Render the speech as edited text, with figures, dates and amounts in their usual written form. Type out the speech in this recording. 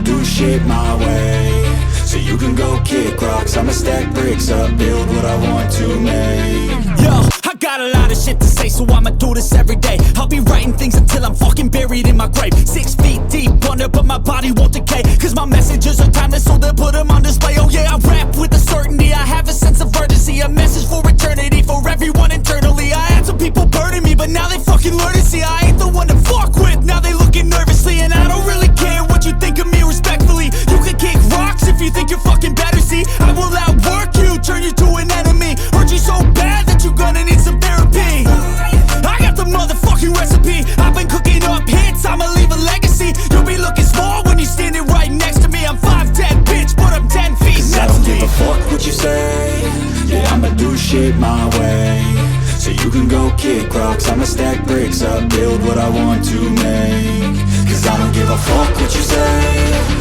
do shit my way. So you can go kick rocks, I'ma stack bricks up, build what I want to make. Yo, I got a lot of shit to say, so I'ma do this every day. I'll be writing things until I'm fucking buried in my grave. 6 feet deep under, but my body won't decay, cause my messages are timeless, so they'll put them on display. Oh yeah, I rap with a certainty, I have a sense of urgency, a message for eternity, for everyone internally. I had some people burning me, but now they fucking learn to see I ain't the one to fuck with, now they looking nervously. And I don't really care what you think of me, respectfully. You can kick rocks if you think you're fucking better, see I will outwork you, turn you to an enemy. Hurt you so bad that you're gonna need some therapy. I got the motherfucking recipe, I've been cooking up hits, I'ma leave a legacy. You'll be looking small when you're standing right next to me. I'm 5'10", bitch, but I'm 10 feet. Cause I don't give a fuck what you say. Yeah, I'ma do shit my way. So you can go kick rocks, I'ma stack bricks up, build what I want to make. Cause I don't give a fuck what you say.